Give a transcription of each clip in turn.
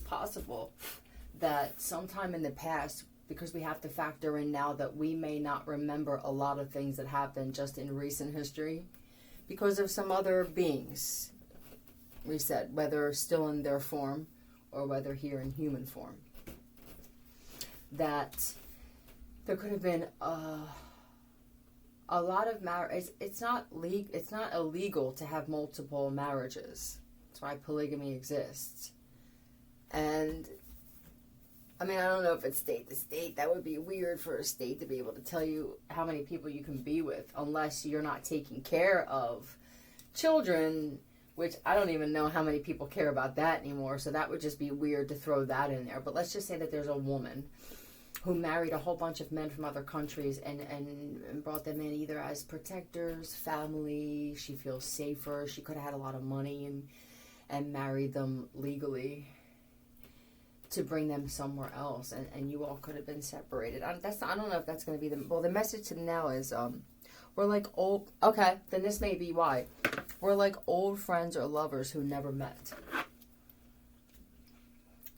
possible that sometime in the past, because we have to factor in now that we may not remember a lot of things that happened just in recent history because of some other beings, we said, whether still in their form or whether here in human form, that there could have been a lot of marriage. It's not illegal to have multiple marriages. That's why polygamy exists. And I mean, I don't know if it's state to state. That would be weird for a state to be able to tell you how many people you can be with unless you're not taking care of children, which I don't even know how many people care about that anymore. So that would just be weird to throw that in there. But let's just say that there's a woman who married a whole bunch of men from other countries and brought them in either as protectors, family. She feels safer. She could have had a lot of money and married them legally to bring them somewhere else, and you all could have been separated. I don't know if that's going to be the message to now is we're like old. Okay, then this may be why we're like old friends or lovers who never met.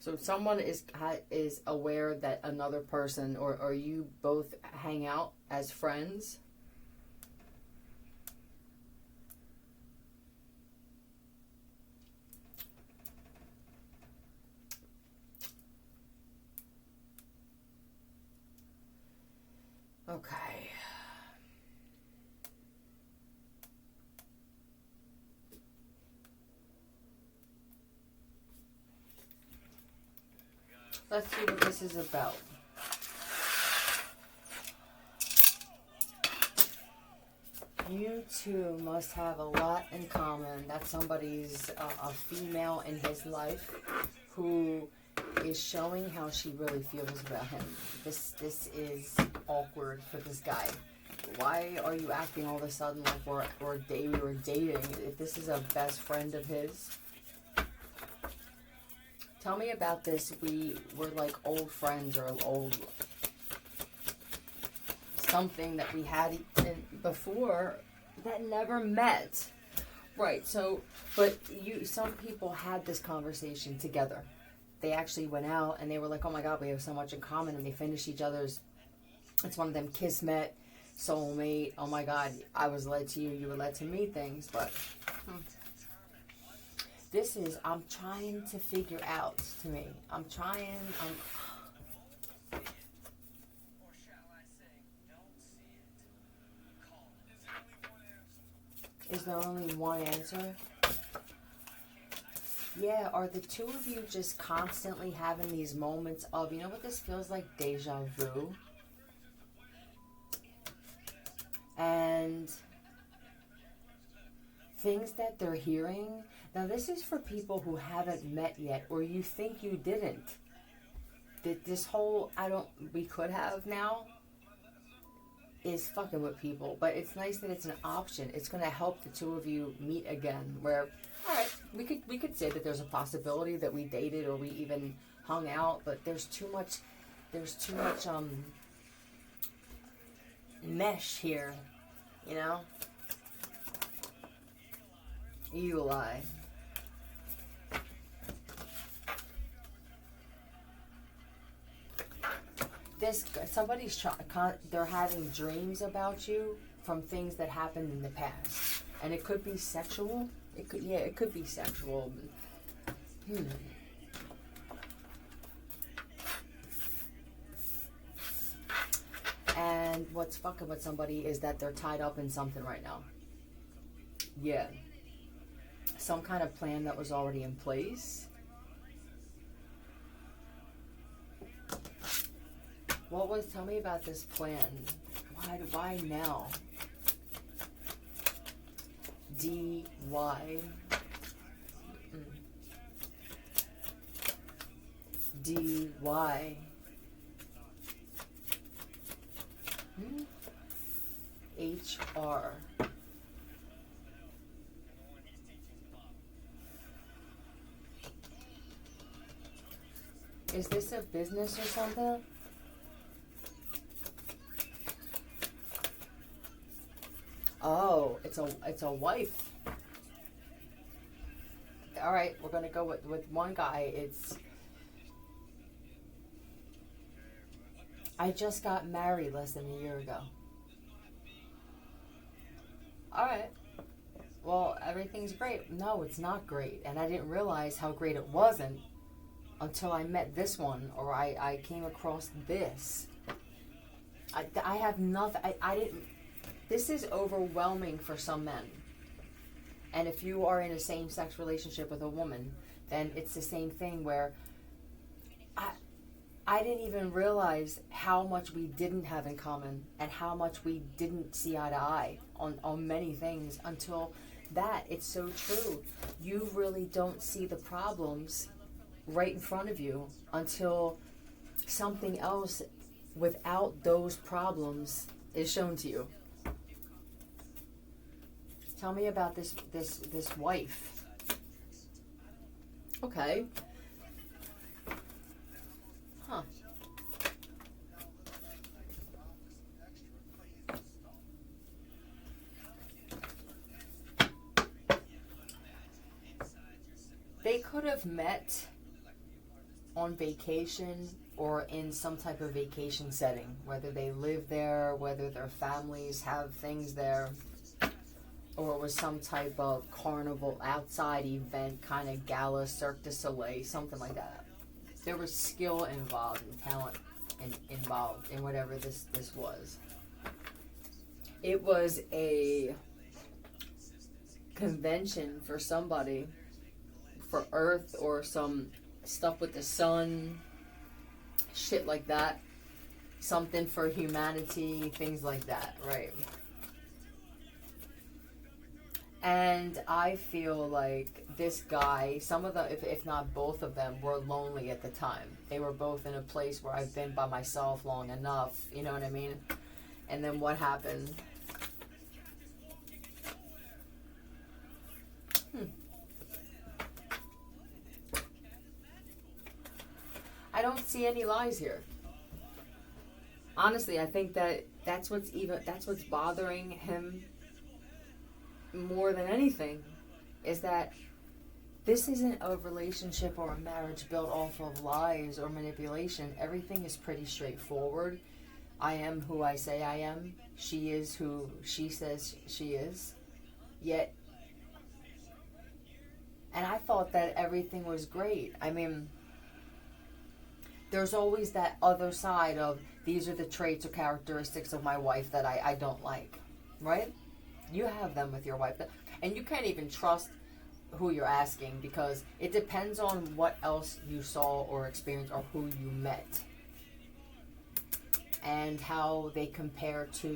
So if someone is aware that another person or you both hang out as friends, okay. Let's see what this is about. You two must have a lot in common. That somebody's a female in his life who is showing how she really feels about him. This is awkward for this guy. Why are you acting all of a sudden like we were dating? If this is a best friend of his, tell me about this. We were like old friends or old something that we had before that never met. Right, so, but some people had this conversation together. They actually went out and they were like, oh my God, we have so much in common, and they finished each other's, it's one of them kismet, soulmate, oh my God, I was led to you, you were led to me things, but this is, I'm trying to figure out to me. Is there only one answer? Yeah, are the two of you just constantly having these moments of, you know what this feels like? Deja vu. And things that they're hearing. Now this is for people who haven't met yet, or you think you didn't. This whole, we could have now is fucking with people. But it's nice that it's an option. It's going to help the two of you meet again. Where, alright, we could say that there's a possibility that we dated or we even hung out, but there's too much mesh here, you know? Eagle eye. They're having dreams about you from things that happened in the past, and it could be sexual. It could be sexual. And what's fucking with somebody is that they're tied up in something right now. Yeah. Some kind of plan that was already in place. Tell me about this plan. Why now? D-Y. D-Y. H-R. Is this a business or something? Oh, it's a wife. All right, we're gonna go with one guy. I just got married less than a year ago. Alright. Well, everything's great. No, it's not great. And I didn't realize how great it wasn't until I met this one, or I came across this. I have nothing. I didn't. This is overwhelming for some men. And if you are in a same-sex relationship with a woman, then it's the same thing where I didn't even realize how much we didn't have in common and how much we didn't see eye to eye on many things until that. It's so true. You really don't see the problems right in front of you until something else without those problems is shown to you. Tell me about this wife. Okay. Huh. They could have met on vacation or in some type of vacation setting, whether they live there, whether their families have things there, or it was some type of carnival outside event, kind of gala, Cirque du Soleil, something like that. There was skill involved and talent involved in whatever this was. It was a convention for somebody, for Earth, or some stuff with the sun, shit like that. Something for humanity, things like that, right? And I feel like this guy, some of them, if not both of them, were lonely at the time. They were both in a place where I've been by myself long enough, you know what I mean? And then what happened? I don't see any lies here. Honestly, I think that's what's bothering him more than anything, is that this isn't a relationship or a marriage built off of lies or manipulation. Everything is pretty straightforward. I am who I say I am. She is who she says she is. Yet, and I thought that everything was great. I mean, there's always that other side of, these are the traits or characteristics of my wife that I don't like, right? You have them with your wife. And you can't even trust who you're asking, because it depends on what else you saw or experienced or who you met. And how they compare to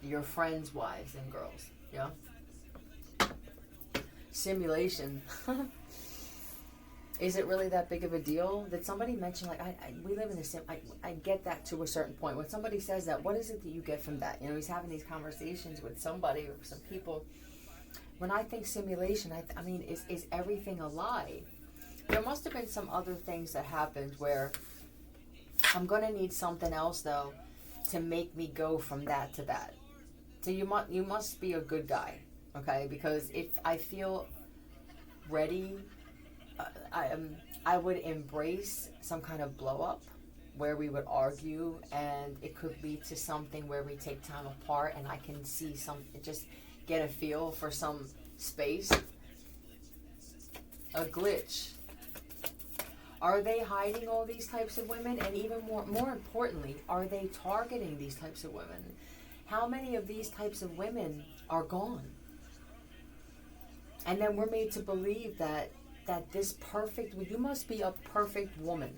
your friends' wives and girls. Yeah? Simulation. Is it really that big of a deal? Did somebody mention, like, we live in a sim... I get that to a certain point. When somebody says that, what is it that you get from that? You know, he's having these conversations with somebody or some people. When I think simulation, I mean, is everything a lie? There must have been some other things that happened where I'm going to need something else, though, to make me go from that to that. So you must be a good guy, okay? Because if I feel ready... I would embrace some kind of blow up where we would argue, and it could lead to something where we take time apart and I can see just get a feel for some space. A glitch. Are they hiding all these types of women? And even more importantly, are they targeting these types of women? How many of these types of women are gone? And then we're made to believe that this perfect, you must be a perfect woman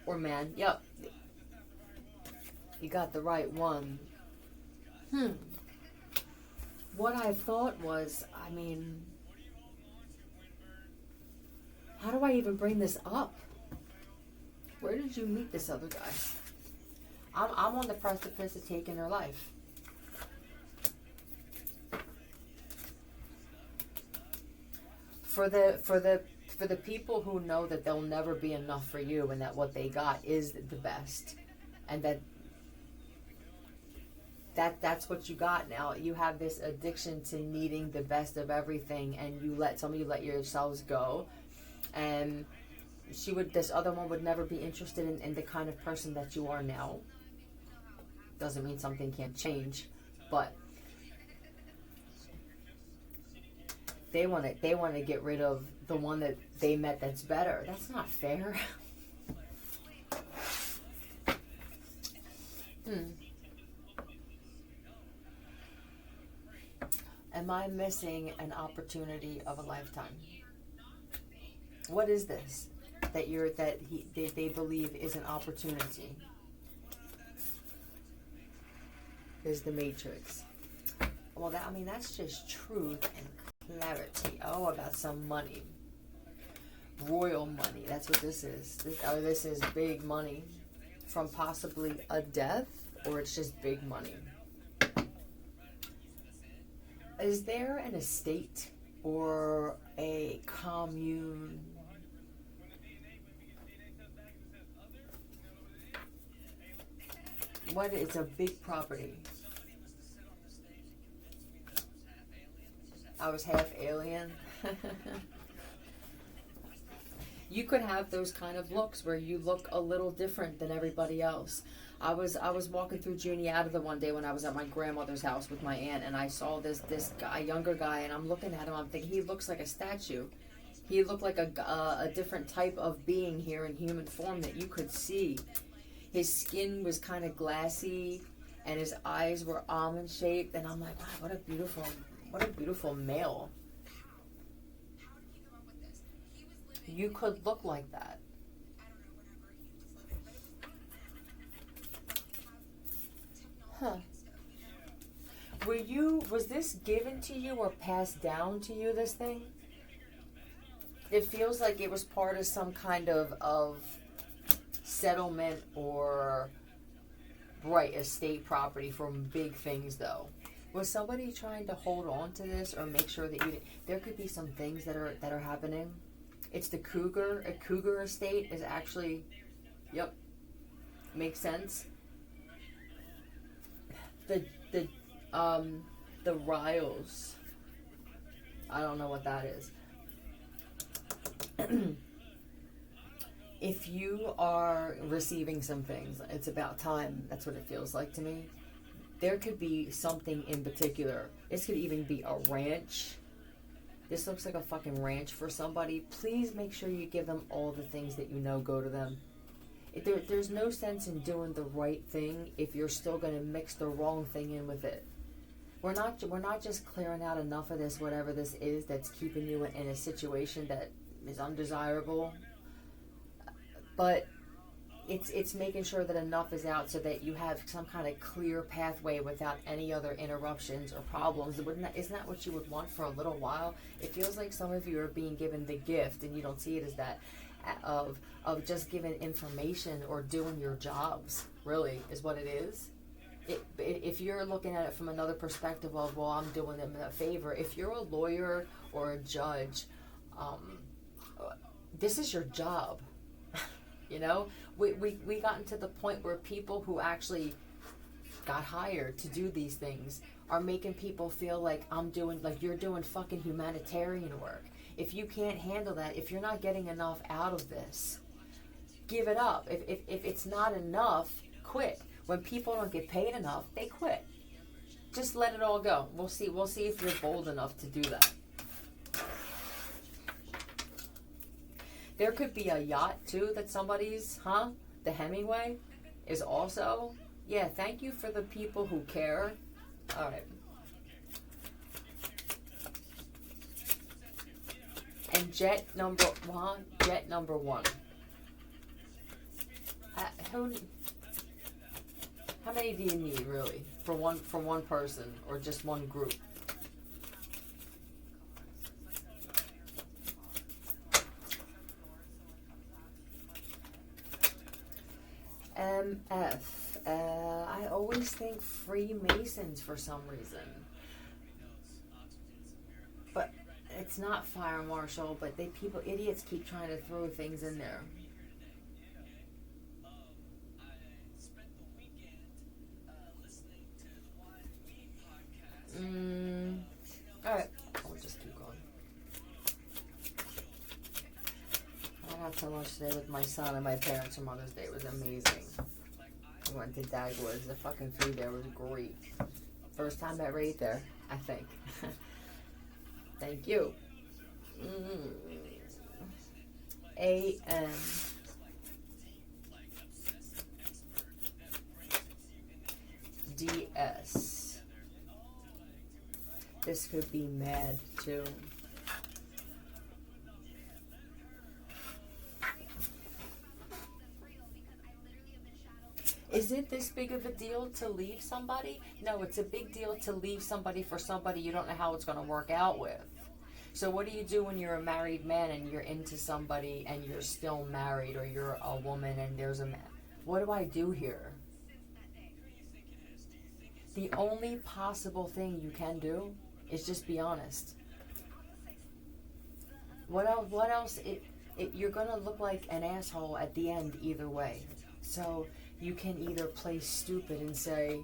or man. Yep, you got the right one. What I thought was, I mean, how do I even bring this up? Where did you meet this other guy? I'm on the precipice of taking her life. For the people who know that there'll never be enough for you, and that what they got is the best, and that's what you got now. You have this addiction to needing the best of everything, and some of you let yourselves go, and this other one would never be interested in the kind of person that you are now. Doesn't mean something can't change, but they want to get rid of the one that they met that's better. That's not fair. Am I missing an opportunity of a lifetime? What is this that they believe is an opportunity? Is the Matrix. Well, that's just truth and clarity. Oh, about some money. Royal money. That's what this is. This is big money from possibly a death, or it's just big money. Is there an estate or a commune? What? It's a big property. I was half alien. You could have those kind of looks where you look a little different than everybody else. I was walking through Juniata the one day when I was at my grandmother's house with my aunt, and I saw this guy, younger guy, and I'm looking at him. I'm thinking he looks like a statue. He looked like a different type of being here in human form that you could see. His skin was kind of glassy, and his eyes were almond shaped. And I'm like, wow, what a beautiful male. You could look like that. Huh. Was this given to you or passed down to you, this thing? It feels like it was part of some kind of settlement or estate property from big things, though. Was somebody trying to hold on to this or make sure that there could be some things that are happening? It's a cougar estate is actually, yep, makes sense. The Riles, I don't know what that is. If you are receiving some things, it's about time. That's what it feels like to me. There could be something in particular. This could even be a ranch. This looks like a fucking ranch for somebody. Please make sure you give them all the things that you know go to them. There's no sense in doing the right thing if you're still going to mix the wrong thing in with it. We're not just clearing out enough of this, whatever this is, that's keeping you in a situation that is undesirable. But it's making sure that enough is out so that you have some kind of clear pathway without any other interruptions or problems. Isn't that what you would want for a little while? It feels like some of you are being given the gift, and you don't see it as that, of just giving information or doing your jobs, really, is what it is. If you're looking at it from another perspective of, well, I'm doing them a favor. If you're a lawyer or a judge, this is your job. You know, we gotten to the point where people who actually got hired to do these things are making people feel like you're doing fucking humanitarian work. If you can't handle that, if you're not getting enough out of this, give it up. If it's not enough, quit. When people don't get paid enough, they quit. Just let it all go. We'll see if you're bold enough to do that. There could be a yacht too that somebody's, the Hemingway is also. Yeah, thank you for the people who care. All right. And jet number one. How many do you need really for one person or just one group? MF. I always think Freemasons for some reason. But it's not fire marshal, but idiots keep trying to throw things in there. Alright, we'll just keep going. I don't out to lunch today with my son and my parents for Mother's Day. It was amazing. We went to Dagwood's. The fucking food there was great. First time I ever ate there, I think. Thank you. A.M. D.S. This could be mad too. Is it this big of a deal to leave somebody? No, it's a big deal to leave somebody for somebody you don't know how it's going to work out with. So what do you do when you're a married man and you're into somebody and you're still married, or you're a woman and there's a man? What do I do here? The only possible thing you can do is just be honest. What else? You're going to look like an asshole at the end either way. So you can either play stupid and say,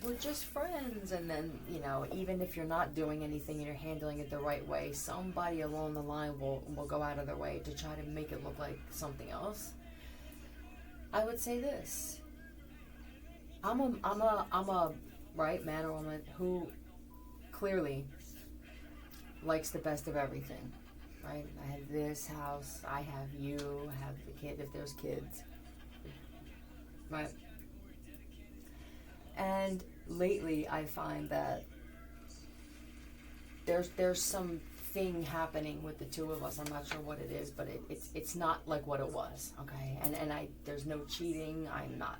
we're just friends, and then, you know, even if you're not doing anything and you're handling it the right way, somebody along the line will go out of their way to try to make it look like something else. I would say this. I'm a right man or woman who clearly likes the best of everything. Right? I have this house, I have you, I have the kid if there's kids. Right? And lately I find that there's some thing happening with the two of us. I'm not sure what it is, but it's not like what it was, okay? And there's no cheating, I'm not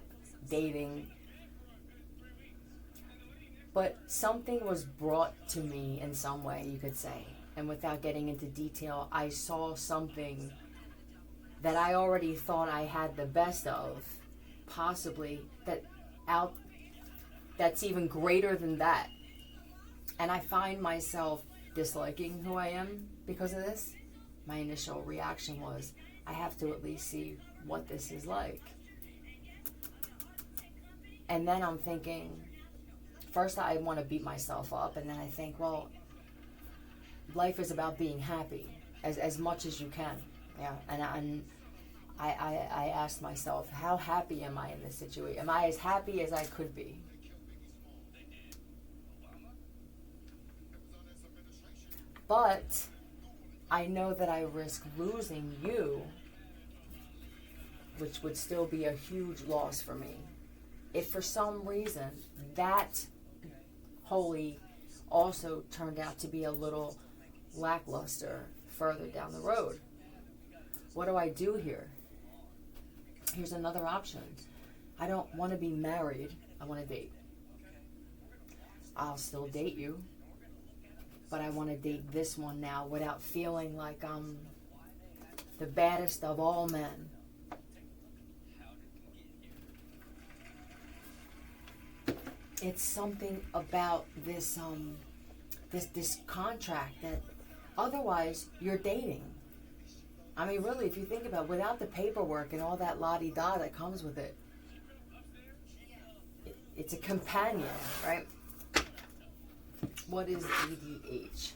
dating. But something was brought to me in some way, you could say. And without getting into detail, I saw something that I already thought I had the best of, possibly, that's even greater than that. And I find myself disliking who I am because of this. My initial reaction was, I have to at least see what this is like. And then I'm thinking, first I want to beat myself up, and then I think, well, life is about being happy as much as you can. Yeah, and I asked myself, how happy am I in this situation? Am I as happy as I could be? But I know that I risk losing you, which would still be a huge loss for me. If for some reason that holy also turned out to be a little lackluster further down the road, what do I do here? Here's another option. I don't want to be married. I want to date. I'll still date you, but I want to date this one now without feeling like I'm the baddest of all men. It's something about this this contract that otherwise you're dating. I mean, really, if you think about it, without the paperwork and all that la-di-da that comes with it, it's a companion, right? What is EDH?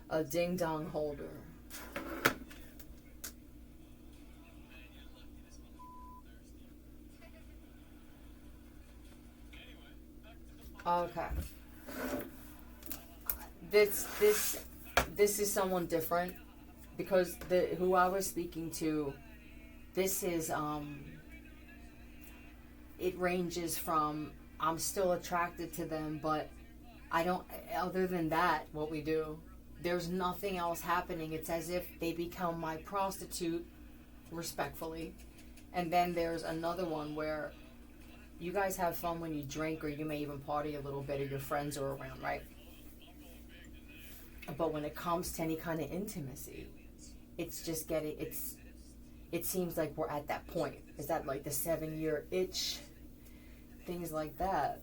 A ding-dong holder. Okay. This is someone different, because who I was speaking to, this is it ranges from I'm still attracted to them, but I don't, other than that, what we do, there's nothing else happening. It's as if they become my prostitute, respectfully. And then there's another one where you guys have fun when you drink, or you may even party a little bit, or your friends are around, right? But when it comes to any kind of intimacy, it's just it seems like we're at that point. Is that like the 7-year itch? Things like that.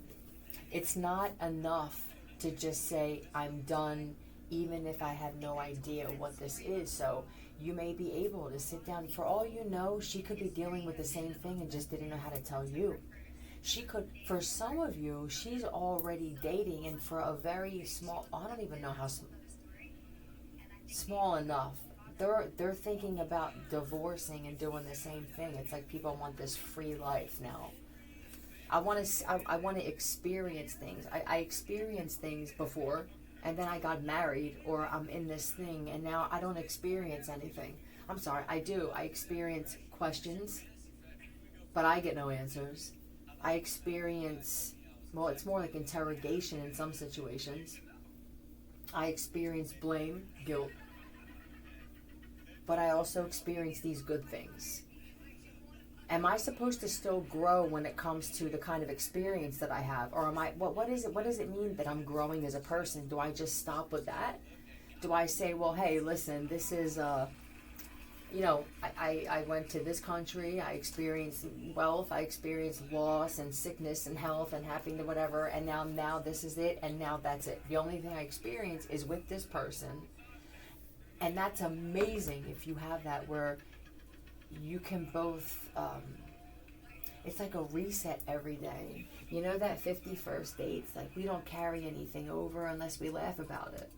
It's not enough to just say, I'm done, even if I have no idea what this is. So you may be able to sit down. For all you know, she could be dealing with the same thing and just didn't know how to tell you. She could, for some of you, she's already dating, and for a very small, I don't even know how small enough, they're thinking about divorcing and doing the same thing. It's like people want this free life now. I want to experience things. I experienced things before, and then I got married, or I'm in this thing, and now I don't experience anything. I'm sorry, I do. I experience questions, but I get no answers. I experience, well, it's more like interrogation in some situations. I experience blame, guilt, but I also experience these good things. Am I supposed to still grow when it comes to the kind of experience that I have? Or am I, what is it, what does it mean that I'm growing as a person? Do I just stop with that? Do I say, well, hey, listen, this is, I went to this country, I experienced wealth, I experienced loss and sickness and health and happiness, whatever, and now this is it, and now that's it. The only thing I experience is with this person. And that's amazing if you have that, where you can both, it's like a reset every day. You know that 51st dates, like we don't carry anything over unless we laugh about it.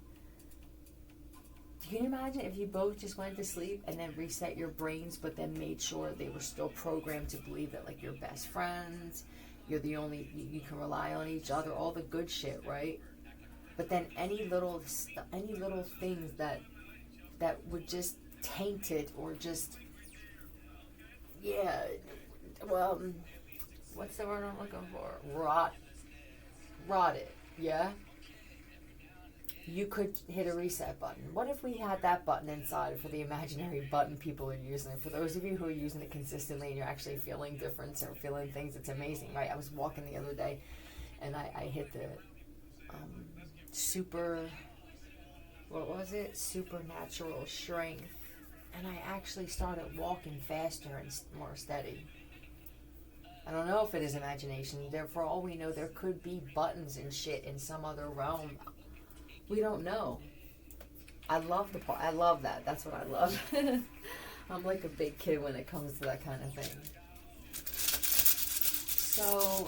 Can you imagine if you both just went to sleep and then reset your brains, but then made sure they were still programmed to believe that, like, you're best friends, you're the only, you can rely on each other, all the good shit, right? But then any little things that would just taint it, or just, yeah, well, what's the word I'm looking for? Rot it, yeah? You could hit a reset button. What if we had that button inside for the imaginary button people are using? For those of you who are using it consistently and you're actually feeling difference or feeling things, it's amazing, right? I was walking the other day and I hit the supernatural strength, and I actually started walking faster and more steady. I don't know if it is imagination. For all we know, there could be buttons and shit in some other realm. We don't know. I love that. That's what I love. I'm like a big kid when it comes to that kind of thing. So,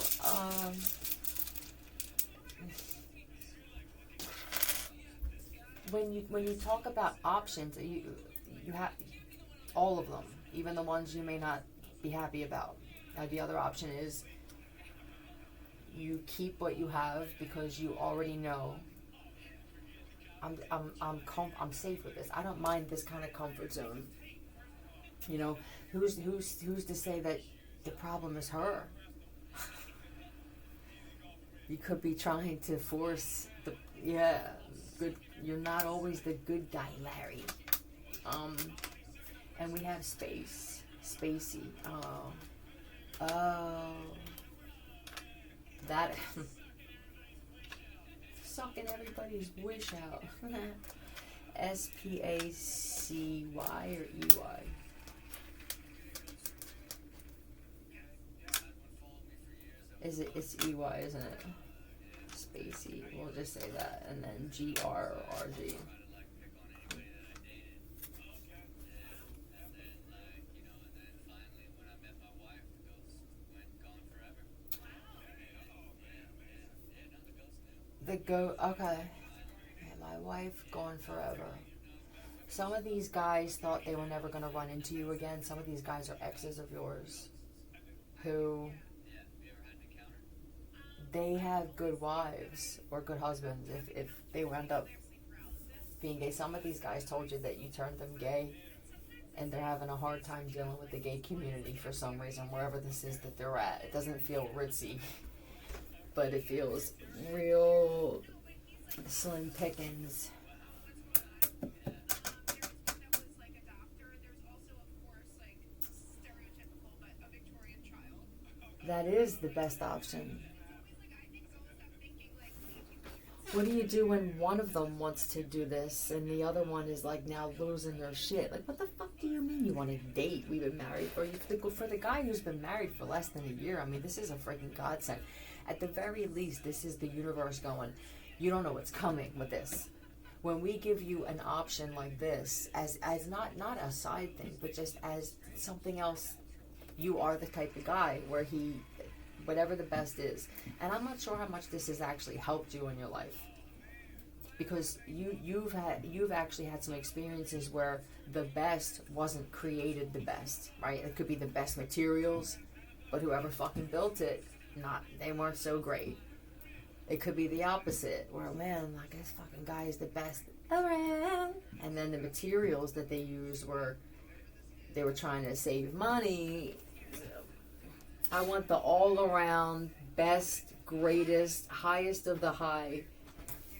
when you talk about options, you have all of them, even the ones you may not be happy about. The other option is you keep what you have because you already know. I'm safe with this. I don't mind this kind of comfort zone. You know, who's to say that the problem is her? You could be trying to force good. You're not always the good guy, Larry. And we have Spacey. Oh, that. Sucking everybody's wish out. Spacy or EY? It's EY, isn't it? Spacey. We'll just say that, and then GR or RG. Okay. Yeah, my wife gone forever. Some of these guys thought they were never going to run into you again. Some of these guys are exes of yours who, they have good wives or good husbands if they end up being gay. Some of these guys told you that you turned them gay, and they're having a hard time dealing with the gay community for some reason, wherever this is that they're at. It doesn't feel ritzy, but it feels real slim pickings. That is the best option. What do you do when one of them wants to do this and the other one is like now losing their shit? Like, what the fuck do you mean you want to date? We've been married. Or for the guy who's been married for less than a year, I mean, this is a freaking godsend. At the very least, this is the universe going, you don't know what's coming with this. when we give you an option like this as not a side thing, but just as something else, you are the type of guy where he, whatever the best is. And I'm not sure how much this has actually helped you in your life, because you've actually had some experiences where the best wasn't created the best, right? It could be the best materials, but whoever fucking built it, they weren't so great. It could be the opposite, where, man, like, this fucking guy is the best around. And then the materials that they used they were trying to save money. I want the all-around, best, greatest, highest of the high,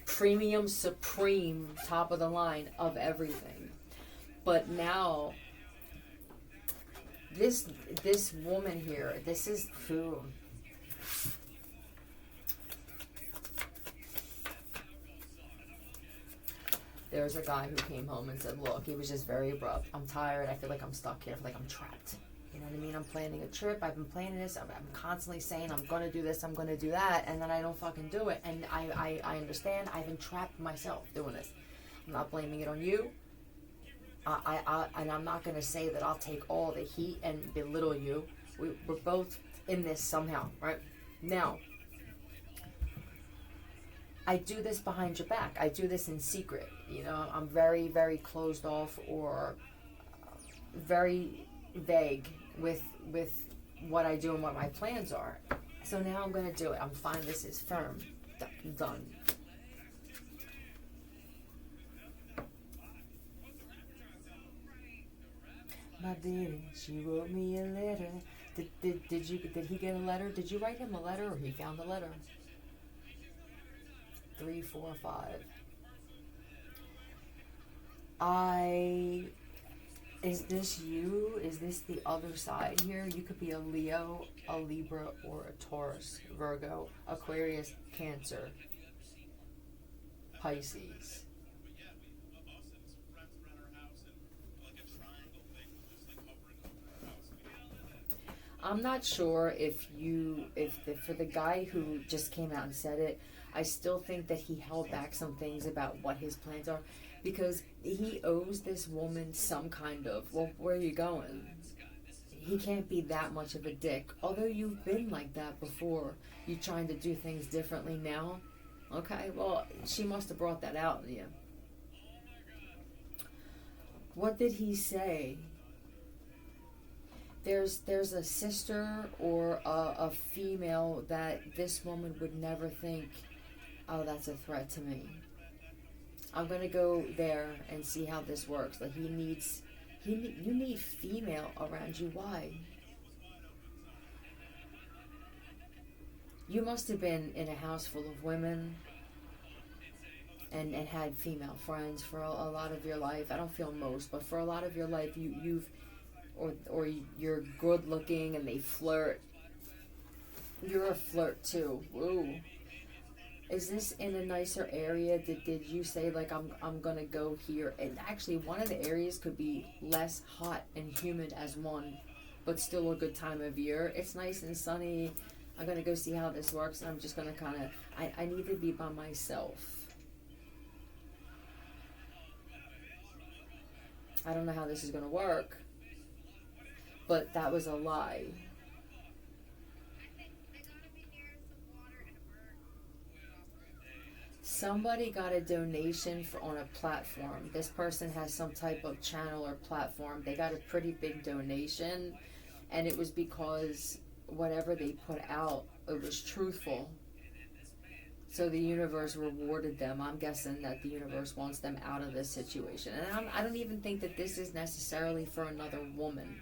premium, supreme, top of the line of everything. But now, this woman here, this is food. There's a guy who came home and said, look, he was just very abrupt. I'm tired. I feel like I'm stuck here. I feel like I'm trapped. You know what I mean? I'm planning a trip. I've been planning this. I'm constantly saying I'm going to do this. I'm going to do that. And then I don't fucking do it. And I understand. I've entrapped myself doing this. I'm not blaming it on you. And I'm not going to say that I'll take all the heat and belittle you. We're both in this somehow, right? Now, I do this behind your back. I do this in secret. You know, I'm very, very closed off, or very vague with what I do and what my plans are. So now I'm going to do it. I'm fine. This is firm. Done. My baby, she wrote me a letter. Did he get a letter? Did you write him a letter, or he found a letter? 3, 4, 5. Is this you? Is this the other side here? You could be a Leo, a Libra, or a Taurus, Virgo, Aquarius, Cancer, Pisces. I'm not sure for the guy who just came out and said it, I still think that he held back some things about what his plans are, because he owes this woman some kind of, well, where are you going? He can't be that much of a dick. Although you've been like that before. You're trying to do things differently now. Okay, well, she must have brought that out in you. What did he say? There's a sister or a female that this woman would never think, oh, that's a threat to me. I'm gonna go there and see how this works. Like, you need female around you. Why? You must have been in a house full of women and had female friends for a lot of your life. I don't feel most, but for a lot of your life, you've or you're good looking and they flirt. You're a flirt too. Ooh. Is this in a nicer area? Did you say, like, I'm gonna go here? And actually, one of the areas could be less hot and humid as one, but still a good time of year. It's nice and sunny. I'm gonna go see how this works, and I'm just gonna kind of, I need to be by myself. I don't know how this is gonna work, but that was a lie. Somebody got a donation on a platform. This person has some type of channel or platform. They got a pretty big donation, and it was because whatever they put out, it was truthful. So the universe rewarded them. I'm guessing that the universe wants them out of this situation. And I don't even think that this is necessarily for another woman.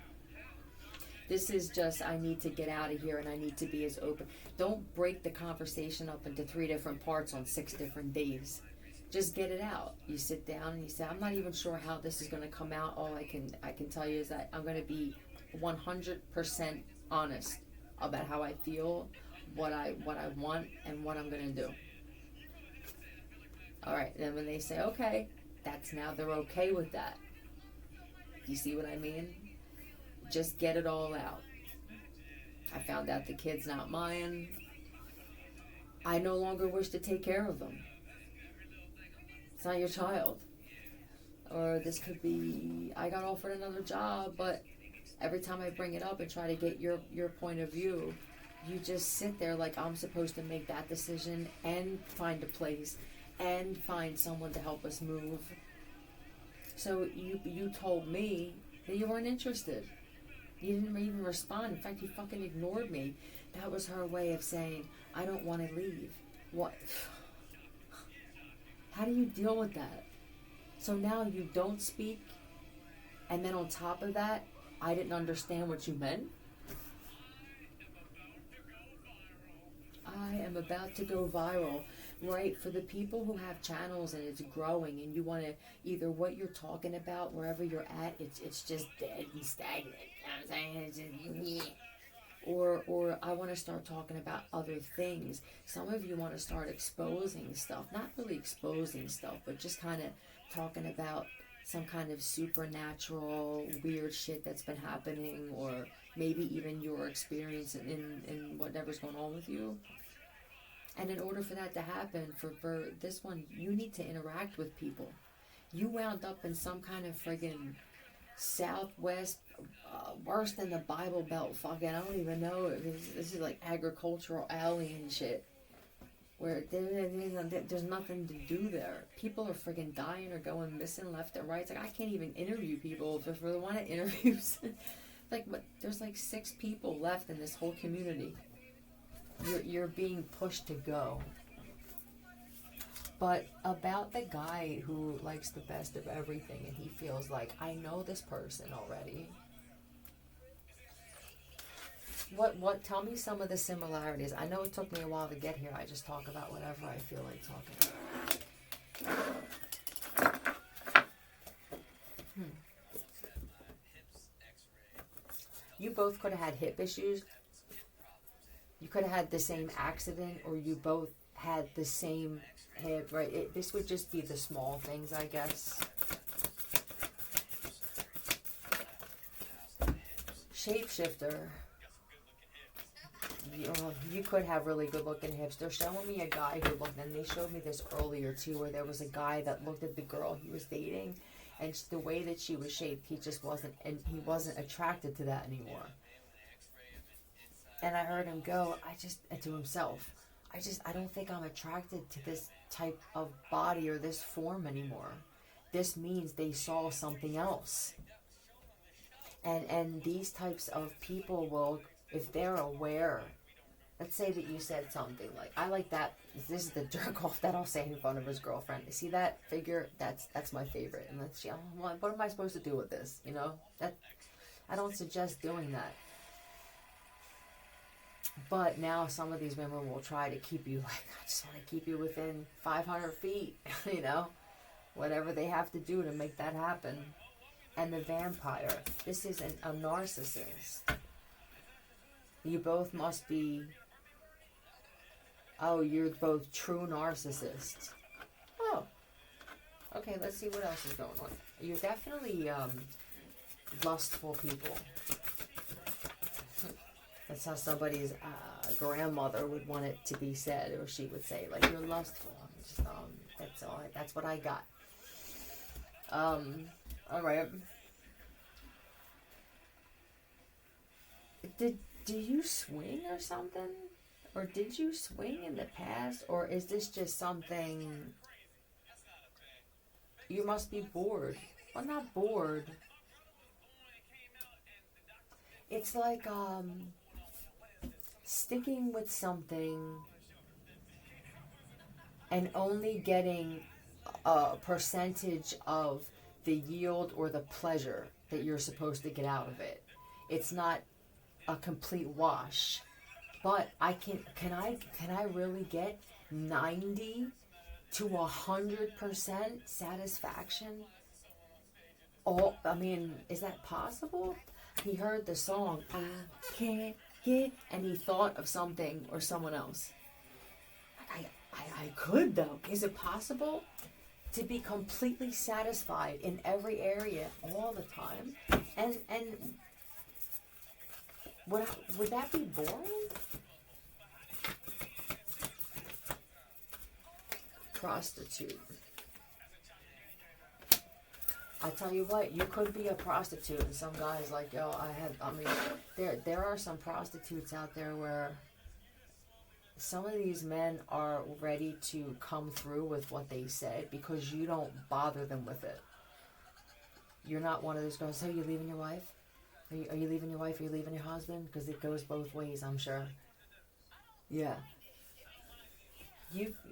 This is just, I need to get out of here and I need to be as open. Don't break the conversation up into 3 different parts on 6 different days. Just get it out. You sit down and you say, I'm not even sure how this is going to come out. All I can tell you is that I'm going to be 100% honest about how I feel, what I want, and what I'm going to do. All right, then when they say, okay, they're okay with that. You see what I mean? Just get it all out. I found out the kid's not mine. I no longer wish to take care of them. It's not your child. Or this could be, I got offered another job, but every time I bring it up and try to get your point of view, you just sit there like I'm supposed to make that decision and find a place and find someone to help us move. So you told me that you weren't interested. You didn't even respond. In fact, you fucking ignored me. That was her way of saying, I don't want to leave. What? How do you deal with that? So now you don't speak, and then on top of that, I didn't understand what you meant. I am about to go viral. Right, for the people who have channels and it's growing and you want to, either what you're talking about, wherever you're at, it's just dead and stagnant. You know what I'm saying? It's just, yeah. Or I want to start talking about other things. Some of you want to start exposing stuff. Not really exposing stuff, but just kind of talking about some kind of supernatural, weird shit that's been happening, or maybe even your experience in whatever's going on with you. And in order for that to happen, for this one, you need to interact with people. You wound up in some kind of friggin' Southwest, worse than the Bible Belt fucking, I don't even know. This is like agricultural alien shit. Where there's nothing to do there. People are friggin' dying or going missing left and right. It's like, I can't even interview people if I really want to interview. Like, what? There's like 6 people left in this whole community. You're being pushed to go. But about the guy who likes the best of everything and he feels like, I know this person already. What? Tell me some of the similarities. I know it took me a while to get here. I just talk about whatever I feel like talking about. You both could have had hip issues. You could have had the same accident, or you both had the same hip, right? This would just be the small things, I guess. Shapeshifter. You could have really good looking hips. They're showing me a guy who looked, and they showed me this earlier too, where there was a guy that looked at the girl he was dating, and the way that she was shaped, he just wasn't, and he wasn't attracted to that anymore. And I heard him go, to himself, I don't think I'm attracted to this type of body or this form anymore. This means they saw something else. And these types of people will, if they're aware, let's say that you said something like, I like that, this is the jerk off that I'll say in front of his girlfriend. You see that figure? That's my favorite. And let's see, what am I supposed to do with this? You know, that I don't suggest doing that. But now some of these women will try to keep you, like, I just want to keep you within 500 feet, you know, whatever they have to do to make that happen. And the vampire, this is a narcissist. You both must be, you're both true narcissists. Oh, okay, let's see what else is going on. You're definitely lustful people. That's how somebody's grandmother would want it to be said, or she would say, like, you're lustful. That's all. That's what I got. All right. Do you swing or something? Or did you swing in the past? Or is this just something... You must be bored. Well, not bored. It's like, sticking with something and only getting a percentage of the yield or the pleasure that you're supposed to get out of it. It's not a complete wash. But can I really get 90 to 100% satisfaction? Is that possible? He heard the song, I can't get, and he thought of something or someone else. I could though. Is it possible to be completely satisfied in every area all the time? And would that be boring? Prostitute. I tell you what, you could be a prostitute, and some guys like, yo, I mean, there are some prostitutes out there where some of these men are ready to come through with what they said because you don't bother them with it. You're not one of those girls, so you leaving your wife? Are you leaving your wife? Are you leaving your husband? Because it goes both ways, I'm sure. Yeah.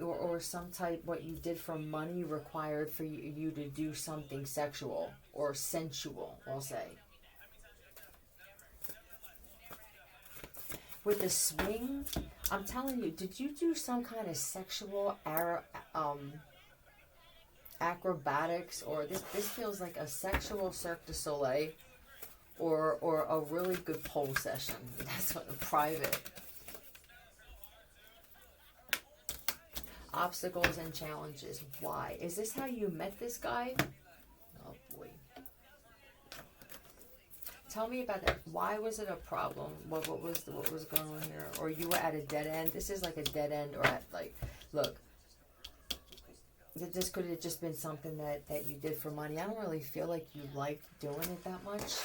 Or some type, what you did for money required for you to do something sexual or sensual, I'll say. With the swing, I'm telling you, did you do some kind of sexual acrobatics, or this feels like a sexual Cirque du Soleil, or a really good pole session? That's what private. Obstacles and challenges. Why? Is this how you met this guy? Oh boy. Tell me about that. Why was it a problem? What was going on here? Or you were at a dead end? This is like a dead end, or at like, look. This could have just been something that you did for money. I don't really feel like you liked doing it that much.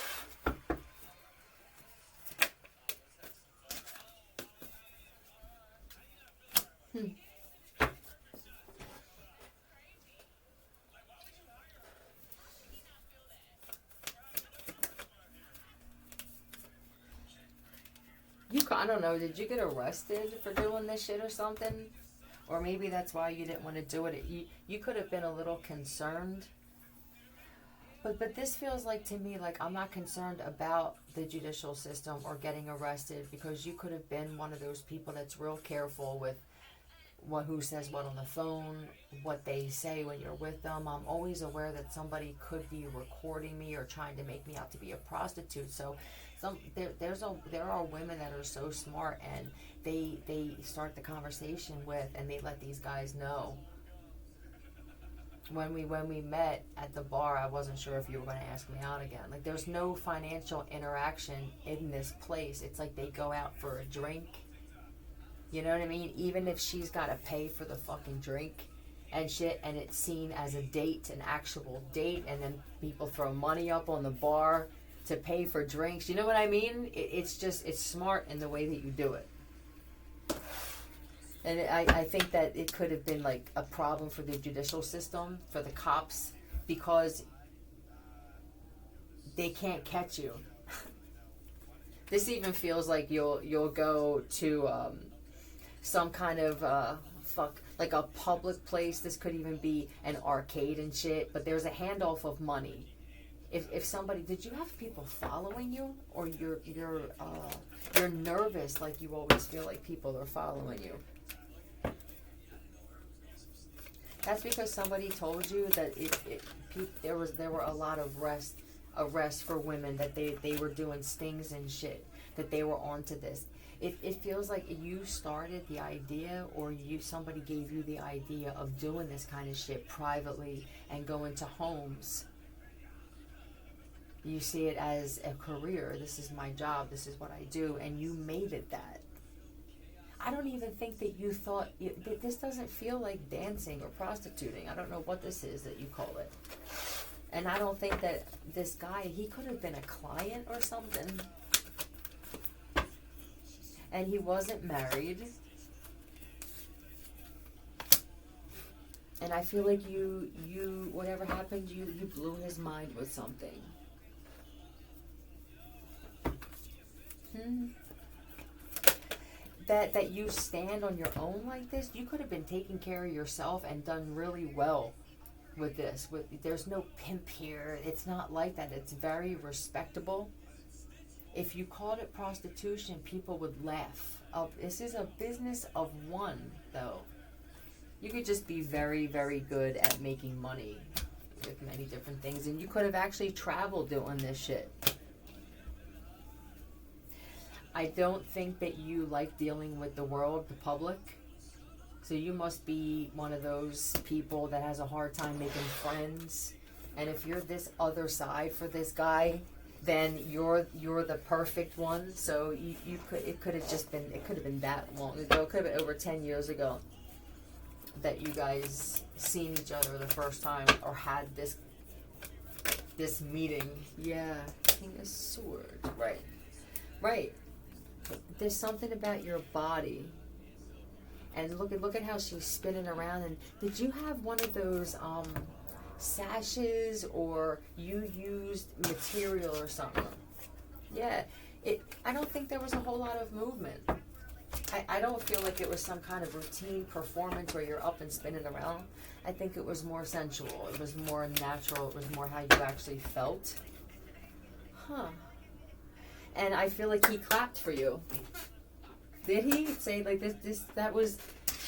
I don't know, did you get arrested for doing this shit or something? Or maybe that's why you didn't want to do it. You could have been a little concerned. But this feels like, to me, like I'm not concerned about the judicial system or getting arrested, because you could have been one of those people that's real careful with who says what on the phone, what they say when you're with them. I'm always aware that somebody could be recording me or trying to make me out to be a prostitute. So there are women that are so smart, and they start the conversation with, and they let these guys know. When we met at the bar, I wasn't sure if you were going to ask me out again. Like, there's no financial interaction in this place. It's like they go out for a drink. You know what I mean? Even if she's got to pay for the fucking drink and shit, and it's seen as a date, an actual date, and then people throw money up on the bar to pay for drinks. You know what I mean? It's smart in the way that you do it. And I think that it could have been like a problem for the judicial system, for the cops, because they can't catch you. This even feels like you'll go to some kind of like a public place. This could even be an arcade and shit, but there's a handoff of money. If somebody, did you have people following you, or you're nervous, like you always feel like people are following you? That's because somebody told you that there were a lot of arrests for women, that they were doing stings and shit, that they were onto this. It feels like you started the idea, or somebody gave you the idea of doing this kind of shit privately and going to homes. You see it as a career. This is my job. This is what I do. And you made it that. I don't even think that you thought, this doesn't feel like dancing or prostituting. I don't know what this is that you call it. And I don't think that this guy, he could have been a client or something. And he wasn't married. And I feel like you whatever happened, you blew his mind with something. That you stand on your own like this, you could have been taking care of yourself and done really well with this. There's no pimp here. It's not like that. It's very respectable. If you called it prostitution, people would laugh. This is a business of one, though. You could just be very, very good at making money with many different things, and you could have actually traveled doing this shit. I don't think that you like dealing with the world, the public. So you must be one of those people that has a hard time making friends. And if you're this other side for this guy, then you're the perfect one. So it could have been that long ago. It could have been over 10 years ago that you guys seen each other the first time, or had this this meeting. Yeah, King of Swords. Right. Right. There's something about your body. And look at how she's spinning around. And did you have one of those sashes, or you used material or something? Yeah. I don't think there was a whole lot of movement. I don't feel like it was some kind of routine performance where you're up and spinning around. I think it was more sensual. It was more natural. It was more how you actually felt. Huh. And I feel like he clapped for you. Did he say like this? That was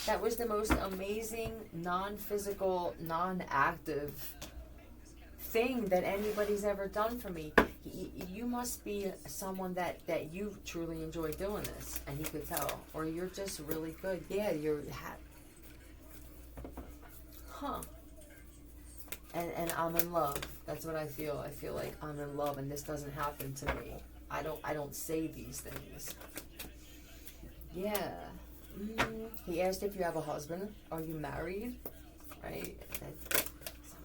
the most amazing, non-physical, non-active thing that anybody's ever done for me. You must be someone that you truly enjoy doing this, and he could tell. Or you're just really good. Yeah, huh. And I'm in love. That's what I feel. I feel like I'm in love, and this doesn't happen to me. I don't say these things. Yeah. He asked if you have a husband. Are you married? Right?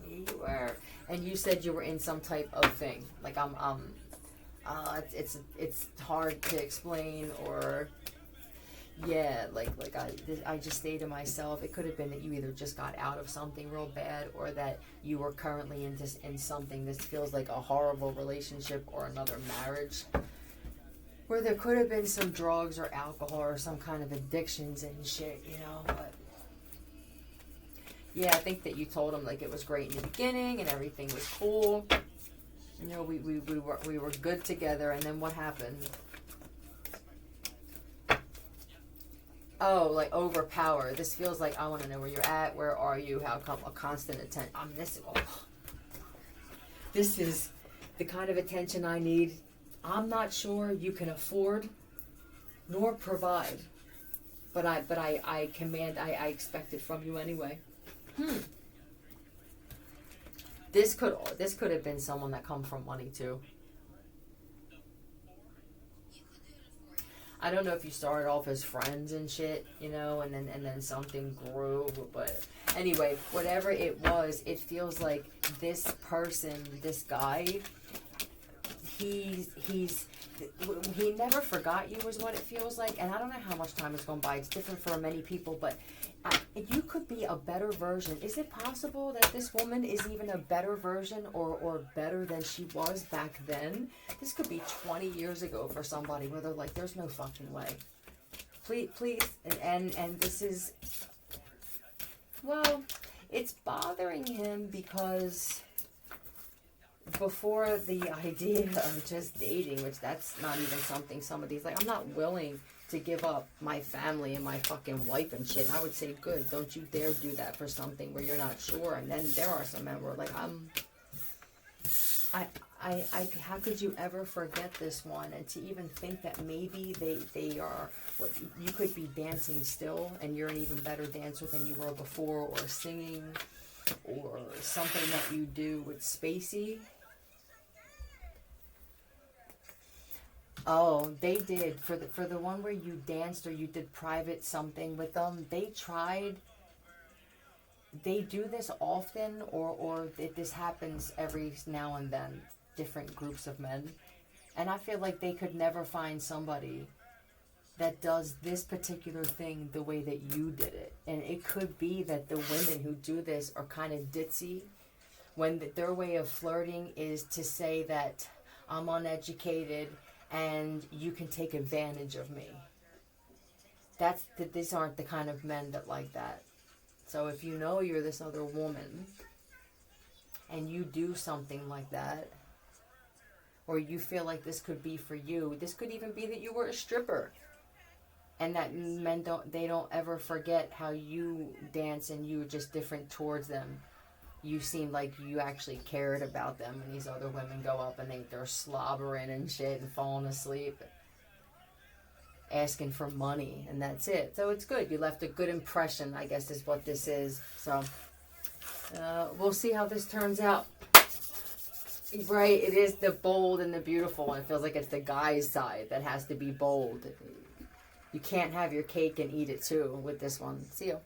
You were. And you said you were in some type of thing. Like it's hard to explain, or yeah, like I just say to myself, it could have been that you either just got out of something real bad, or that you were currently in something that feels like a horrible relationship or another marriage, where there could have been some drugs or alcohol or some kind of addictions and shit, but yeah, I think that you told him like it was great in the beginning and everything was cool. We were good together, and then what happened? Oh, like overpower. This feels like I want to know where you're at. Where are you? How come? A constant attention. This is the kind of attention I need. I'm not sure you can afford nor provide, but I command. I expect it from you anyway. This could have been someone that come from money too. I don't know if you started off as friends and shit, and then something grew, but anyway, whatever it was, it feels like this person, this guy, he never forgot you, is what it feels like. And I don't know how much time has gone by. It's different for many people, but you could be a better version. Is it possible that this woman is even a better version or better than she was back then? This could be 20 years ago for somebody where they're like, there's no fucking way. Please, and this is, well, it's bothering him because before the idea of just dating, which that's not even something somebody's like, I'm not willing to give up my family and my fucking wife and shit. And I would say, good, don't you dare do that for something where you're not sure. And then there are some men where like, how could you ever forget this one? And to even think that maybe they are, what, you could be dancing still and you're an even better dancer than you were before, or singing, or something that you do with Spacey. Oh, they did. For the one where you danced or you did private something with them, they tried. They do this often, or this happens every now and then, different groups of men. And I feel like they could never find somebody that does this particular thing the way that you did it. And it could be that the women who do this are kind of ditzy, when their way of flirting is to say that I'm uneducated and you can take advantage of me. These aren't the kind of men that like that. So if you know you're this other woman and you do something like that, or you feel like this could be for you, this could even be that you were a stripper, and that men don't ever forget how you dance and you were just different towards them. You seemed like you actually cared about them, and these other women go up and they're slobbering and shit and falling asleep, asking for money, and that's it. So it's good. You left a good impression, I guess, is what this is. So we'll see how this turns out. Right, it is the bold and the beautiful one. It feels like it's the guy's side that has to be bold. You can't have your cake and eat it too with this one. See you.